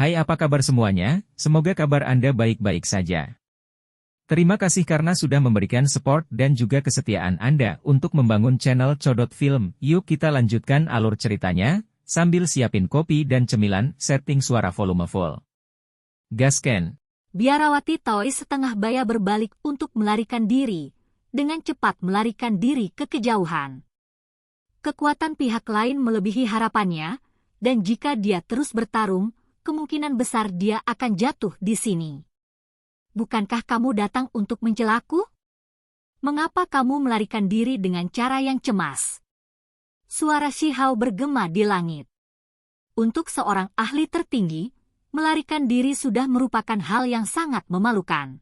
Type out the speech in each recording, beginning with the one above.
Hai, apa kabar semuanya? Semoga kabar Anda baik-baik saja. Terima kasih karena sudah memberikan support dan juga kesetiaan Anda untuk membangun channel Codot Film. Yuk kita lanjutkan alur ceritanya, sambil siapin kopi dan cemilan, setting suara volume full. Gasken. Biarawati Toy setengah baya berbalik untuk melarikan diri, dengan cepat melarikan diri ke kejauhan. Kekuatan pihak lain melebihi harapannya, dan jika dia terus bertarung, kemungkinan besar dia akan jatuh di sini. Bukankah kamu datang untuk mencelaku? Mengapa kamu melarikan diri dengan cara yang cemas? Suara Shihao bergema di langit. Untuk seorang ahli tertinggi, melarikan diri sudah merupakan hal yang sangat memalukan.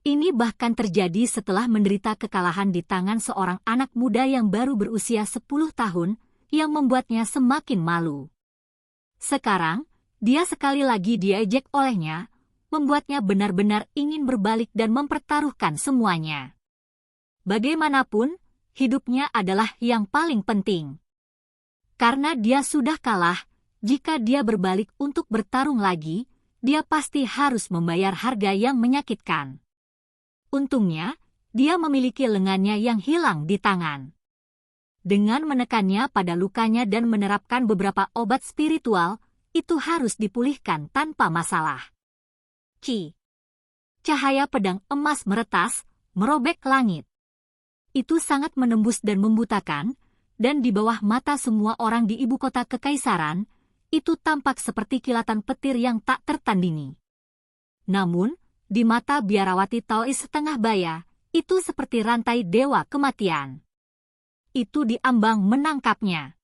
Ini bahkan terjadi setelah menderita kekalahan di tangan seorang anak muda yang baru berusia 10 tahun, yang membuatnya semakin malu. Sekarang, dia sekali lagi diejek olehnya, membuatnya benar-benar ingin berbalik dan mempertaruhkan semuanya. Bagaimanapun, hidupnya adalah yang paling penting. Karena dia sudah kalah, jika dia berbalik untuk bertarung lagi, dia pasti harus membayar harga yang menyakitkan. Untungnya, dia memiliki lengannya yang hilang di tangan. Dengan menekannya pada lukanya dan menerapkan beberapa obat spiritual, itu harus dipulihkan tanpa masalah. Cahaya pedang emas meretas, merobek langit. Itu sangat menembus dan membutakan, dan di bawah mata semua orang di ibu kota kekaisaran, itu tampak seperti kilatan petir yang tak tertandingi. Namun, di mata Biarawati Toy setengah baya, itu seperti rantai dewa kematian. Itu diambang menangkapnya.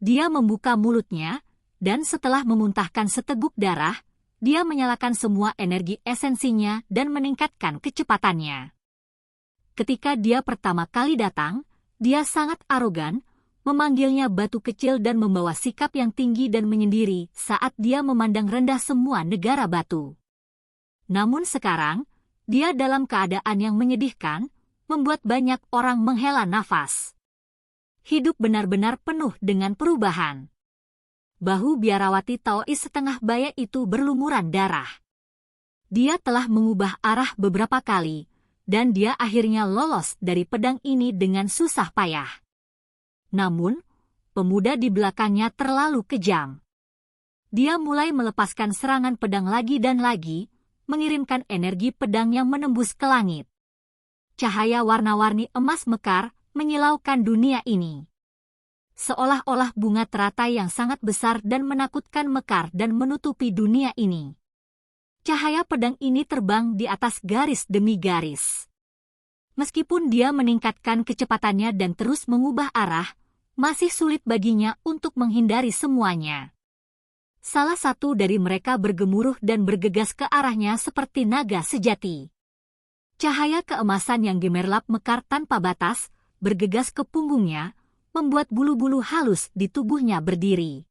Dia membuka mulutnya, dan setelah memuntahkan seteguk darah, dia menyalakan semua energi esensinya dan meningkatkan kecepatannya. Ketika dia pertama kali datang, dia sangat arogan, memanggilnya batu kecil dan membawa sikap yang tinggi dan menyendiri saat dia memandang rendah semua negara batu. Namun sekarang, dia dalam keadaan yang menyedihkan, membuat banyak orang menghela nafas. Hidup benar-benar penuh dengan perubahan. Bahu Biarawati Toy setengah baya itu berlumuran darah. Dia telah mengubah arah beberapa kali, dan dia akhirnya lolos dari pedang ini dengan susah payah. Namun, pemuda di belakangnya terlalu kejam. Dia mulai melepaskan serangan pedang lagi dan lagi, mengirimkan energi pedang yang menembus ke langit. Cahaya warna-warni emas mekar, menyilaukan dunia ini. Seolah-olah bunga teratai yang sangat besar dan menakutkan mekar dan menutupi dunia ini. Cahaya pedang ini terbang di atas garis demi garis. Meskipun dia meningkatkan kecepatannya dan terus mengubah arah, masih sulit baginya untuk menghindari semuanya. Salah satu dari mereka bergemuruh dan bergegas ke arahnya seperti naga sejati. Cahaya keemasan yang gemerlap mekar tanpa batas, bergegas ke punggungnya, membuat bulu-bulu halus di tubuhnya berdiri.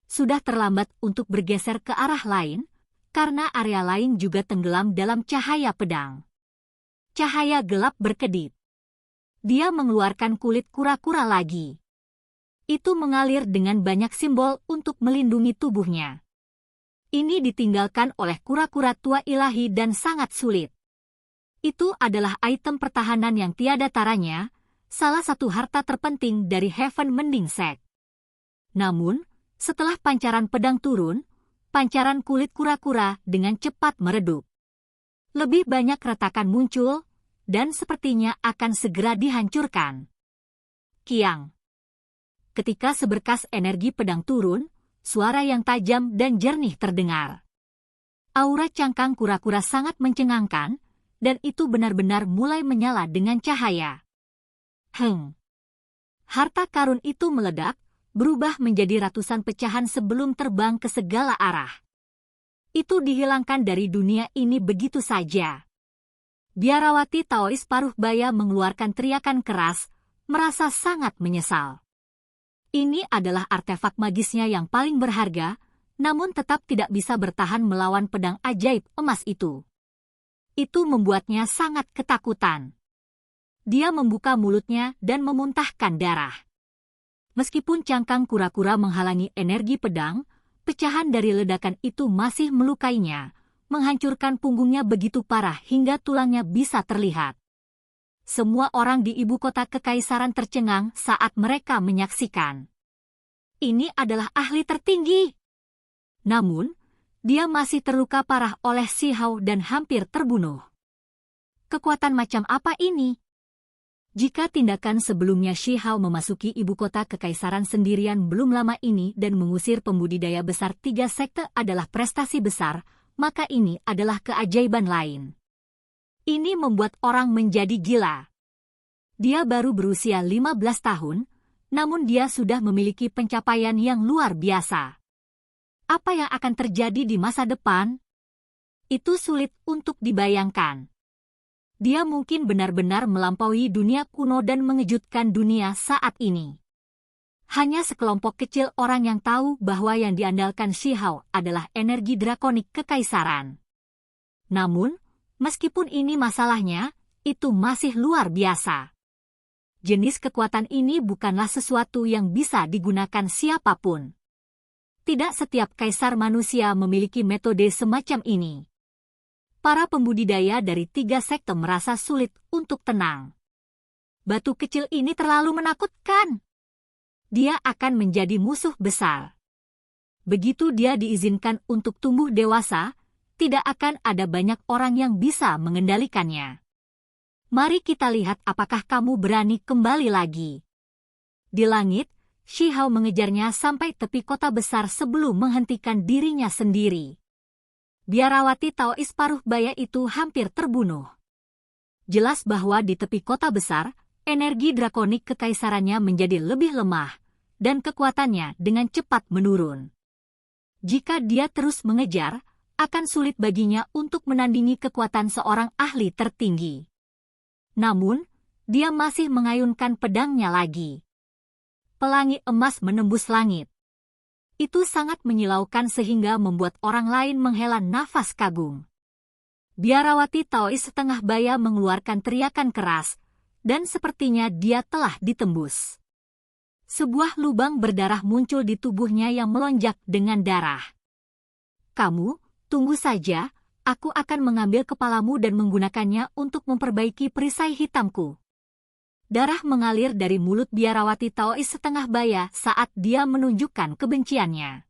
Sudah terlambat untuk bergeser ke arah lain, karena area lain juga tenggelam dalam cahaya pedang. Cahaya gelap berkedip. Dia mengeluarkan kulit kura-kura lagi. Itu mengalir dengan banyak simbol untuk melindungi tubuhnya. Ini ditinggalkan oleh kura-kura tua ilahi dan sangat sulit. Itu adalah item pertahanan yang tiada taranya, salah satu harta terpenting dari Heaven Mending Sect. Namun, setelah pancaran pedang turun, pancaran kulit kura-kura dengan cepat meredup. Lebih banyak retakan muncul, dan sepertinya akan segera dihancurkan. Kiang. Ketika seberkas energi pedang turun, suara yang tajam dan jernih terdengar. Aura cangkang kura-kura sangat mencengangkan, dan itu benar-benar mulai menyala dengan cahaya. Harta karun itu meledak, berubah menjadi ratusan pecahan sebelum terbang ke segala arah. Itu dihilangkan dari dunia ini begitu saja. Biarawati Toy separuh baya mengeluarkan teriakan keras, merasa sangat menyesal. Ini adalah artefak magisnya yang paling berharga, namun tetap tidak bisa bertahan melawan pedang ajaib emas itu. Itu membuatnya sangat ketakutan. Dia membuka mulutnya dan memuntahkan darah. Meskipun cangkang kura-kura menghalangi energi pedang, pecahan dari ledakan itu masih melukainya, menghancurkan punggungnya begitu parah hingga tulangnya bisa terlihat. Semua orang di ibu kota kekaisaran tercengang saat mereka menyaksikan. Ini adalah ahli tertinggi. Namun, dia masih terluka parah oleh Shi Hao dan hampir terbunuh. Kekuatan macam apa ini? Jika tindakan sebelumnya Shi Hao memasuki ibu kota kekaisaran sendirian belum lama ini dan mengusir pembudidaya besar 3 sekte adalah prestasi besar, maka ini adalah keajaiban lain. Ini membuat orang menjadi gila. Dia baru berusia 15 tahun, namun dia sudah memiliki pencapaian yang luar biasa. Apa yang akan terjadi di masa depan? Itu sulit untuk dibayangkan. Dia mungkin benar-benar melampaui dunia kuno dan mengejutkan dunia saat ini. Hanya sekelompok kecil orang yang tahu bahwa yang diandalkan Shi Hao adalah energi drakonik kekaisaran. Namun, meskipun ini masalahnya, itu masih luar biasa. Jenis kekuatan ini bukanlah sesuatu yang bisa digunakan siapapun. Tidak setiap kaisar manusia memiliki metode semacam ini. Para pembudidaya dari 3 sekte merasa sulit untuk tenang. Batu kecil ini terlalu menakutkan. Dia akan menjadi musuh besar. Begitu dia diizinkan untuk tumbuh dewasa, tidak akan ada banyak orang yang bisa mengendalikannya. Mari kita lihat apakah kamu berani kembali lagi. Di langit, Shi Hao mengejarnya sampai tepi kota besar sebelum menghentikan dirinya sendiri. Biarawati Taois paruh baya itu hampir terbunuh. Jelas bahwa di tepi kota besar, energi drakonik kekaisarannya menjadi lebih lemah, dan kekuatannya dengan cepat menurun. Jika dia terus mengejar, akan sulit baginya untuk menandingi kekuatan seorang ahli tertinggi. Namun, dia masih mengayunkan pedangnya lagi. Pelangi emas menembus langit. Itu sangat menyilaukan sehingga membuat orang lain menghela nafas kagum. Biarawati Taois setengah baya mengeluarkan teriakan keras, dan sepertinya dia telah ditembus. Sebuah lubang berdarah muncul di tubuhnya yang melonjak dengan darah. Kamu, tunggu saja, aku akan mengambil kepalamu dan menggunakannya untuk memperbaiki perisai hitamku. Darah mengalir dari mulut Biarawati Taois setengah baya saat dia menunjukkan kebenciannya.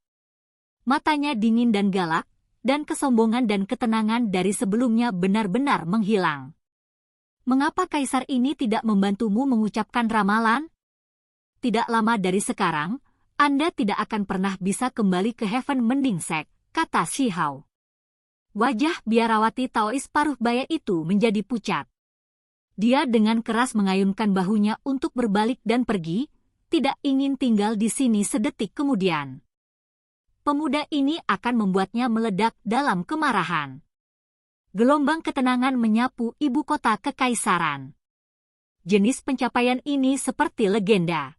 Matanya dingin dan galak, dan kesombongan dan ketenangan dari sebelumnya benar-benar menghilang. Mengapa kaisar ini tidak membantumu mengucapkan ramalan? Tidak lama dari sekarang, Anda tidak akan pernah bisa kembali ke Heaven Mending Sek, kata Shi Hao. Wajah Biarawati Taois paruh baya itu menjadi pucat. Dia dengan keras mengayunkan bahunya untuk berbalik dan pergi, tidak ingin tinggal di sini sedetik kemudian. Pemuda ini akan membuatnya meledak dalam kemarahan. Gelombang ketenangan menyapu ibu kota kekaisaran. Jenis pencapaian ini seperti legenda.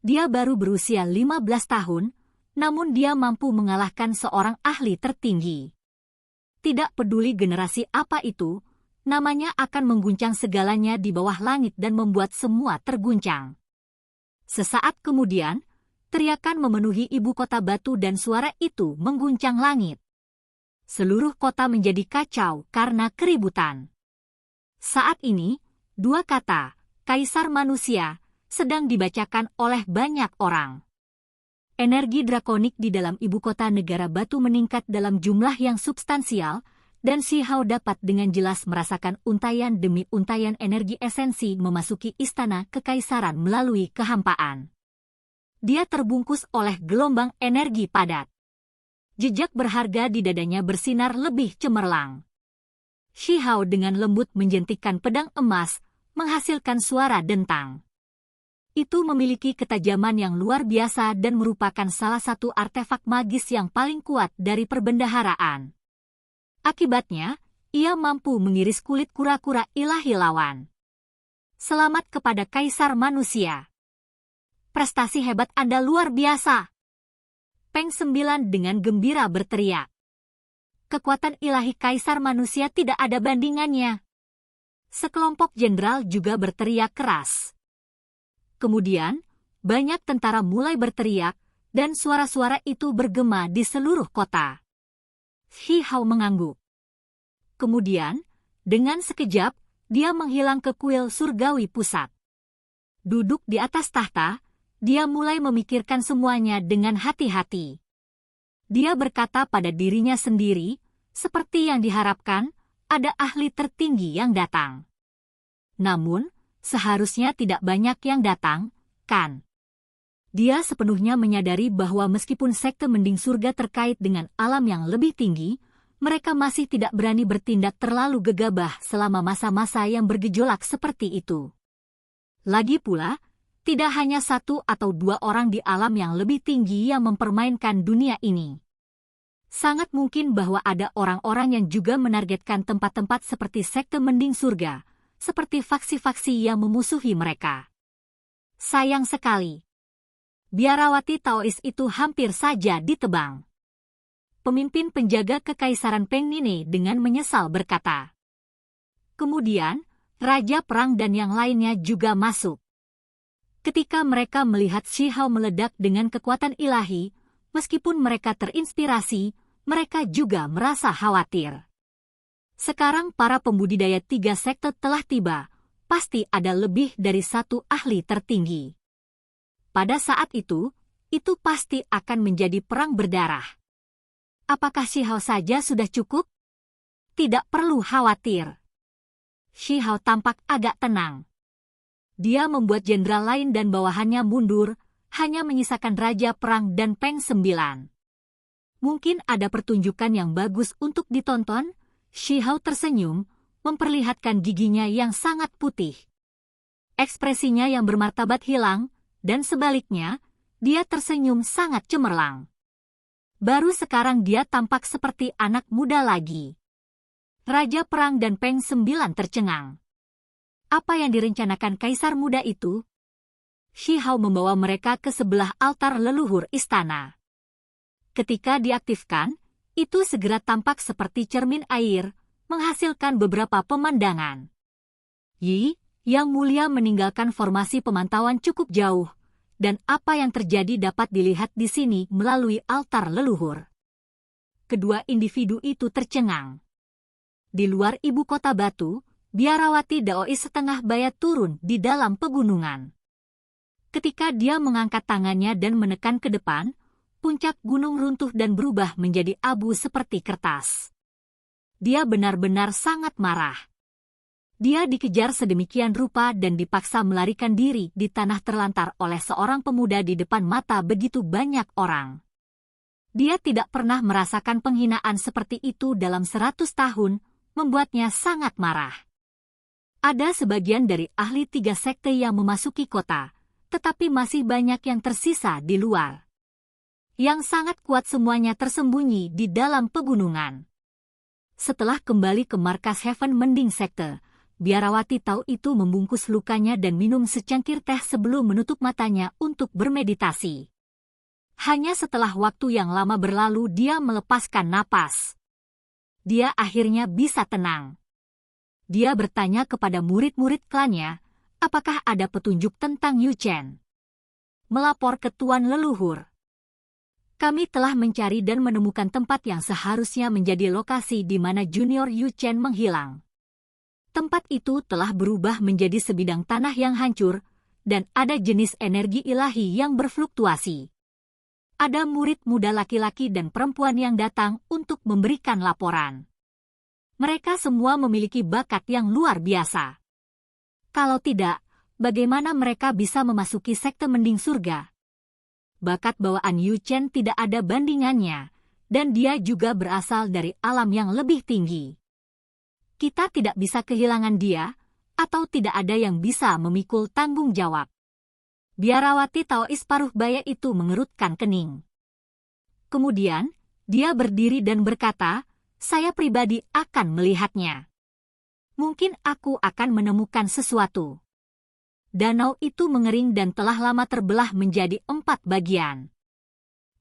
Dia baru berusia 15 tahun, namun dia mampu mengalahkan seorang ahli tertinggi. Tidak peduli generasi apa itu, namanya akan mengguncang segalanya di bawah langit dan membuat semua terguncang. Sesaat kemudian, teriakan memenuhi ibu kota batu dan suara itu mengguncang langit. Seluruh kota menjadi kacau karena keributan. Saat ini, 2 kata, Kaisar Manusia, sedang dibacakan oleh banyak orang. Energi drakonik di dalam ibu kota negara batu meningkat dalam jumlah yang substansial, dan Shi Hao dapat dengan jelas merasakan untayan demi untayan energi esensi memasuki istana kekaisaran melalui kehampaan. Dia terbungkus oleh gelombang energi padat. Jejak berharga di dadanya bersinar lebih cemerlang. Shi Hao dengan lembut menjentikkan pedang emas, menghasilkan suara dentang. Itu memiliki ketajaman yang luar biasa dan merupakan salah satu artefak magis yang paling kuat dari perbendaharaan. Akibatnya, ia mampu mengiris kulit kura-kura ilahi lawan. Selamat kepada Kaisar Manusia. Prestasi hebat Anda luar biasa. Peng 9 dengan gembira berteriak. Kekuatan ilahi Kaisar Manusia tidak ada bandingannya. Sekelompok jenderal juga berteriak keras. Kemudian, banyak tentara mulai berteriak, dan suara-suara itu bergema di seluruh kota. Shi Hao mengangguk. Kemudian, dengan sekejap, dia menghilang ke kuil surgawi pusat. Duduk di atas tahta, dia mulai memikirkan semuanya dengan hati-hati. Dia berkata pada dirinya sendiri, seperti yang diharapkan, ada ahli tertinggi yang datang. Namun, seharusnya tidak banyak yang datang, kan? Dia sepenuhnya menyadari bahwa meskipun sekte mending surga terkait dengan alam yang lebih tinggi, mereka masih tidak berani bertindak terlalu gegabah selama masa-masa yang bergejolak seperti itu. Lagi pula, tidak hanya satu atau dua orang di alam yang lebih tinggi yang mempermainkan dunia ini. Sangat mungkin bahwa ada orang-orang yang juga menargetkan tempat-tempat seperti sekte mending surga, seperti faksi-faksi yang memusuhi mereka. Sayang sekali. Biarawati Taois itu hampir saja ditebang. Pemimpin penjaga kekaisaran Peng Nine dengan menyesal berkata. Kemudian, Raja Perang dan yang lainnya juga masuk. Ketika mereka melihat Shi Hao meledak dengan kekuatan ilahi, meskipun mereka terinspirasi, mereka juga merasa khawatir. Sekarang para pembudidaya 3 sekte telah tiba, pasti ada lebih dari 1 ahli tertinggi. Pada saat itu pasti akan menjadi perang berdarah. Apakah Shi Hao saja sudah cukup? Tidak perlu khawatir. Shi Hao tampak agak tenang. Dia membuat jenderal lain dan bawahannya mundur, hanya menyisakan Raja Perang dan Peng 9. Mungkin ada pertunjukan yang bagus untuk ditonton. Shi Hao tersenyum, memperlihatkan giginya yang sangat putih. Ekspresinya yang bermartabat hilang, dan sebaliknya, dia tersenyum sangat cemerlang. Baru sekarang dia tampak seperti anak muda lagi. Raja Perang dan Peng 9 tercengang. Apa yang direncanakan Kaisar Muda itu? Shi Hao membawa mereka ke sebelah altar leluhur istana. Ketika diaktifkan, itu segera tampak seperti cermin air, menghasilkan beberapa pemandangan. Yi, Yang Mulia meninggalkan formasi pemantauan cukup jauh, dan apa yang terjadi dapat dilihat di sini melalui altar leluhur. Kedua individu itu tercengang. Di luar ibu kota batu, Biarawati Daois setengah baya turun di dalam pegunungan. Ketika dia mengangkat tangannya dan menekan ke depan, puncak gunung runtuh dan berubah menjadi abu seperti kertas. Dia benar-benar sangat marah. Dia dikejar sedemikian rupa dan dipaksa melarikan diri di tanah terlantar oleh seorang pemuda di depan mata begitu banyak orang. Dia tidak pernah merasakan penghinaan seperti itu dalam 100 tahun, membuatnya sangat marah. Ada sebagian dari ahli 3 sekte yang memasuki kota, tetapi masih banyak yang tersisa di luar. Yang sangat kuat semuanya tersembunyi di dalam pegunungan. Setelah kembali ke markas Heaven Mending Sekte, Biarawati tahu itu membungkus lukanya dan minum secangkir teh sebelum menutup matanya untuk bermeditasi. Hanya setelah waktu yang lama berlalu dia melepaskan napas. Dia akhirnya bisa tenang. Dia bertanya kepada murid-murid klannya, apakah ada petunjuk tentang Yu Chen. Melapor ke Tuan Leluhur. Kami telah mencari dan menemukan tempat yang seharusnya menjadi lokasi di mana Junior Yu Chen menghilang. Tempat itu telah berubah menjadi sebidang tanah yang hancur, dan ada jenis energi ilahi yang berfluktuasi. Ada murid muda laki-laki dan perempuan yang datang untuk memberikan laporan. Mereka semua memiliki bakat yang luar biasa. Kalau tidak, bagaimana mereka bisa memasuki sekte mending surga? Bakat bawaan Yu Chen tidak ada bandingannya, dan dia juga berasal dari alam yang lebih tinggi. Kita tidak bisa kehilangan dia, atau tidak ada yang bisa memikul tanggung jawab. Biarawati Taois paruh baya itu mengerutkan kening. Kemudian, dia berdiri dan berkata, saya pribadi akan melihatnya. Mungkin aku akan menemukan sesuatu. Danau itu mengering dan telah lama terbelah menjadi 4 bagian.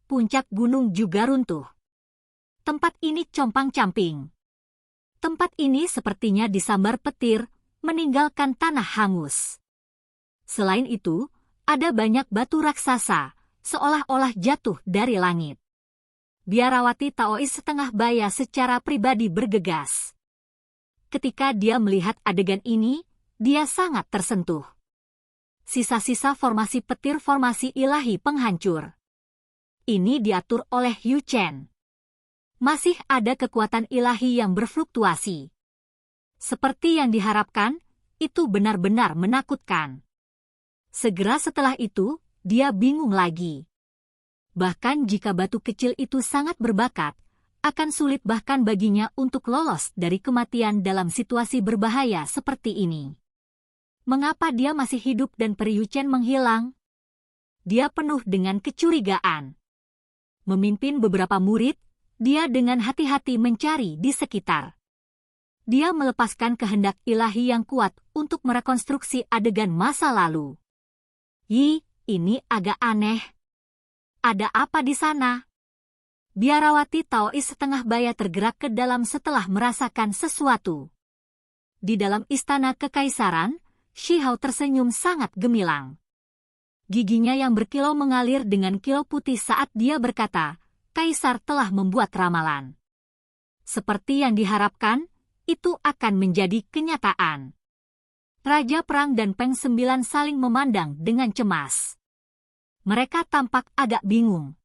Puncak gunung juga runtuh. Tempat ini compang-camping. Tempat ini sepertinya disambar petir, meninggalkan tanah hangus. Selain itu, ada banyak batu raksasa, seolah-olah jatuh dari langit. Biarawati Taois setengah baya secara pribadi bergegas. Ketika dia melihat adegan ini, dia sangat tersentuh. Sisa-sisa formasi petir formasi ilahi penghancur. Ini diatur oleh Yu Chen. Masih ada kekuatan ilahi yang berfluktuasi. Seperti yang diharapkan, itu benar-benar menakutkan. Segera setelah itu, dia bingung lagi. Bahkan jika batu kecil itu sangat berbakat, akan sulit bahkan baginya untuk lolos dari kematian dalam situasi berbahaya seperti ini. Mengapa dia masih hidup dan Peri Yu Chen menghilang? Dia penuh dengan kecurigaan. Memimpin beberapa murid, dia dengan hati-hati mencari di sekitar. Dia melepaskan kehendak ilahi yang kuat untuk merekonstruksi adegan masa lalu. Ini agak aneh. Ada apa di sana? Biarawati Taois setengah baya tergerak ke dalam setelah merasakan sesuatu. Di dalam istana kekaisaran, Shi Hao tersenyum sangat gemilang. Giginya yang berkilau mengalir dengan kilau putih saat dia berkata, Kaisar telah membuat ramalan. Seperti yang diharapkan, itu akan menjadi kenyataan. Raja Perang dan Peng Sembilan saling memandang dengan cemas. Mereka tampak agak bingung.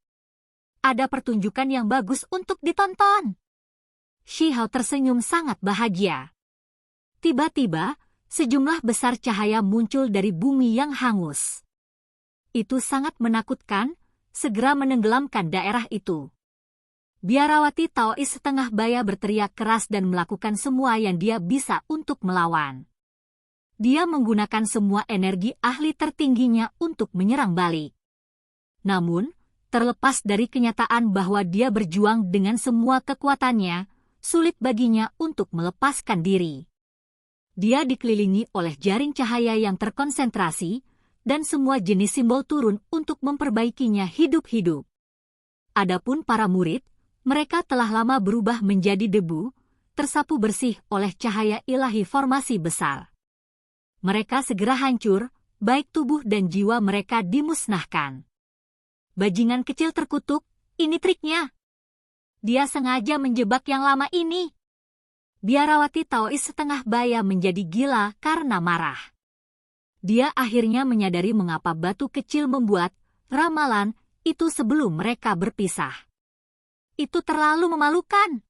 Ada pertunjukan yang bagus untuk ditonton. Shi Hao tersenyum sangat bahagia. Tiba-tiba, sejumlah besar cahaya muncul dari bumi yang hangus. Itu sangat menakutkan, segera menenggelamkan daerah itu. Biarawati Taois setengah baya berteriak keras dan melakukan semua yang dia bisa untuk melawan. Dia menggunakan semua energi ahli tertingginya untuk menyerang balik. Namun, terlepas dari kenyataan bahwa dia berjuang dengan semua kekuatannya, sulit baginya untuk melepaskan diri. Dia dikelilingi oleh jaring cahaya yang terkonsentrasi, dan semua jenis simbol turun untuk memperbaikinya hidup-hidup. Adapun para murid, mereka telah lama berubah menjadi debu, tersapu bersih oleh cahaya ilahi formasi besar. Mereka segera hancur, baik tubuh dan jiwa mereka dimusnahkan. Bajingan kecil terkutuk, ini triknya. Dia sengaja menjebak yang lama ini. Biarawati Taois setengah baya menjadi gila karena marah. Dia akhirnya menyadari mengapa batu kecil membuat ramalan itu sebelum mereka berpisah. Itu terlalu memalukan.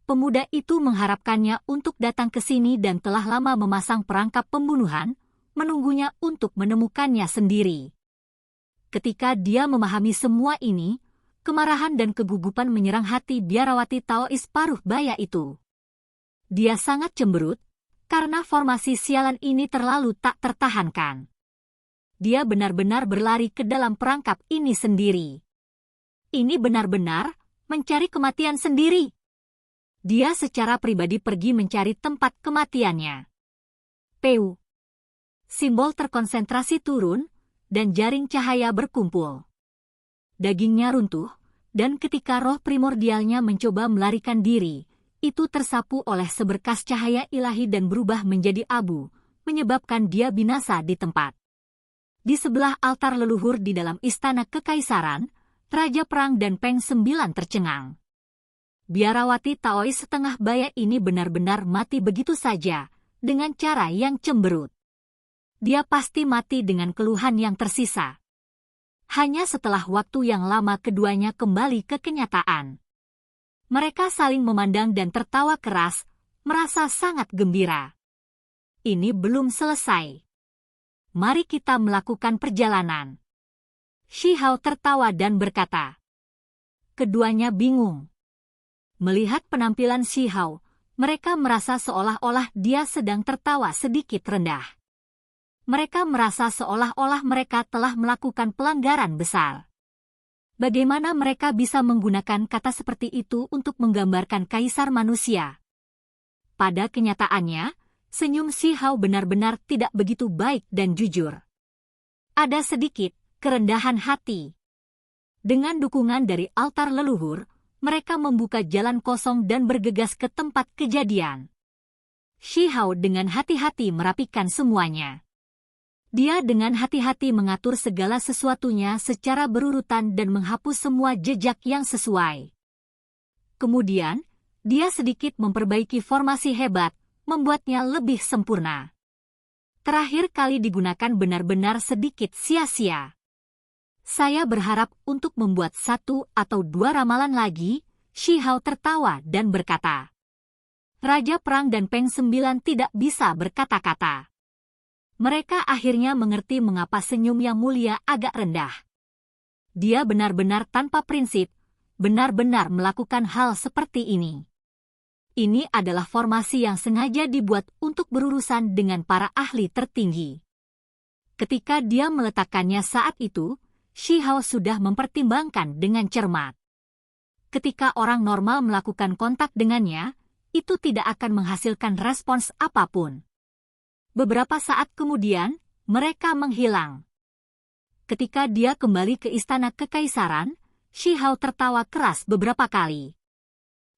Pemuda itu mengharapkannya untuk datang ke sini dan telah lama memasang perangkap pembunuhan, menunggunya untuk menemukannya sendiri. Ketika dia memahami semua ini, kemarahan dan kegugupan menyerang hati Biarawati Taois paruh baya itu. Dia sangat cemberut, karena formasi sialan ini terlalu tak tertahankan. Dia benar-benar berlari ke dalam perangkap ini sendiri. Ini benar-benar mencari kematian sendiri. Dia secara pribadi pergi mencari tempat kematiannya. Peu. Simbol terkonsentrasi turun, dan jaring cahaya berkumpul. Dagingnya runtuh, dan ketika roh primordialnya mencoba melarikan diri, itu tersapu oleh seberkas cahaya ilahi dan berubah menjadi abu, menyebabkan dia binasa di tempat. Di sebelah altar leluhur di dalam istana kekaisaran, Raja Perang dan Peng Sembilan tercengang. Biarawati Taois setengah baya ini benar-benar mati begitu saja, dengan cara yang cemberut. Dia pasti mati dengan keluhan yang tersisa. Hanya setelah waktu yang lama keduanya kembali ke kenyataan. Mereka saling memandang dan tertawa keras, merasa sangat gembira. Ini belum selesai. Mari kita melakukan perjalanan. Shi Hao tertawa dan berkata. Keduanya bingung. Melihat penampilan Shi Hao, mereka merasa seolah-olah dia sedang tertawa sedikit rendah. Mereka merasa seolah-olah mereka telah melakukan pelanggaran besar. Bagaimana mereka bisa menggunakan kata seperti itu untuk menggambarkan kaisar manusia? Pada kenyataannya, senyum Shi Hao benar-benar tidak begitu baik dan jujur. Ada sedikit kerendahan hati. Dengan dukungan dari altar leluhur, mereka membuka jalan kosong dan bergegas ke tempat kejadian. Shi Hao dengan hati-hati merapikan semuanya. Dia dengan hati-hati mengatur segala sesuatunya secara berurutan dan menghapus semua jejak yang sesuai. Kemudian, dia sedikit memperbaiki formasi hebat, membuatnya lebih sempurna. Terakhir kali digunakan benar-benar sedikit sia-sia. Saya berharap untuk membuat 1 atau 2 ramalan lagi. Shi Hao tertawa dan berkata. Raja Perang dan Peng 9 tidak bisa berkata-kata. Mereka akhirnya mengerti mengapa senyum Yang Mulia agak rendah. Dia benar-benar tanpa prinsip, benar-benar melakukan hal seperti ini. Ini adalah formasi yang sengaja dibuat untuk berurusan dengan para ahli tertinggi. Ketika dia meletakkannya saat itu, Shi Hao sudah mempertimbangkan dengan cermat. Ketika orang normal melakukan kontak dengannya, itu tidak akan menghasilkan respons apapun. Beberapa saat kemudian, mereka menghilang. Ketika dia kembali ke istana kekaisaran, Shi Hao tertawa keras beberapa kali.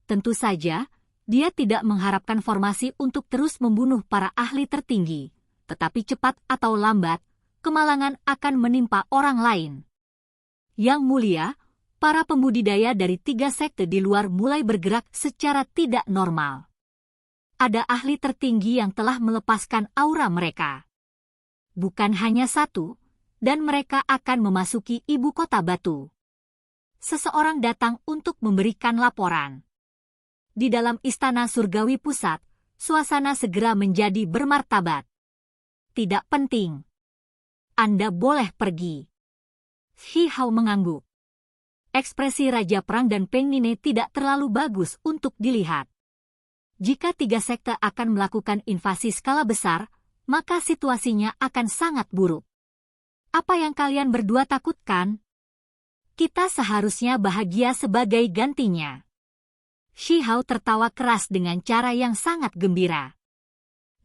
Tentu saja, dia tidak mengharapkan formasi untuk terus membunuh para ahli tertinggi, tetapi cepat atau lambat, kemalangan akan menimpa orang lain. Yang Mulia, para pembudidaya dari 3 sekte di luar mulai bergerak secara tidak normal. Ada ahli tertinggi yang telah melepaskan aura mereka. Bukan hanya 1, dan mereka akan memasuki ibu kota batu. Seseorang datang untuk memberikan laporan. Di dalam istana surgawi pusat, suasana segera menjadi bermartabat. Tidak penting. Anda boleh pergi. Shi Hao mengangguk. Ekspresi Raja Perang dan Peng Nine tidak terlalu bagus untuk dilihat. Jika 3 sekte akan melakukan invasi skala besar, maka situasinya akan sangat buruk. Apa yang kalian berdua takutkan? Kita seharusnya bahagia sebagai gantinya. Shi Hao tertawa keras dengan cara yang sangat gembira.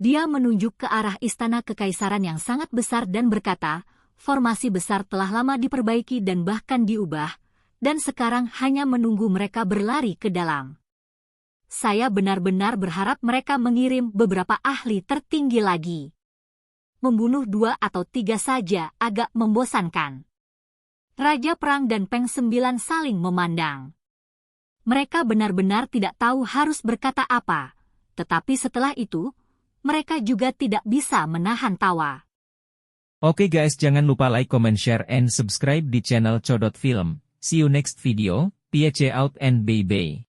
Dia menunjuk ke arah istana kekaisaran yang sangat besar dan berkata, formasi besar telah lama diperbaiki dan bahkan diubah, dan sekarang hanya menunggu mereka berlari ke dalam. Saya benar-benar berharap mereka mengirim beberapa ahli tertinggi lagi. Membunuh 2 atau 3 saja agak membosankan. Raja Perang dan Peng 9 saling memandang. Mereka benar-benar tidak tahu harus berkata apa, tetapi setelah itu, mereka juga tidak bisa menahan tawa. Oke guys, jangan lupa like, comment, share, and subscribe di channel Codot Film. See you next video, peace out and bye-bye.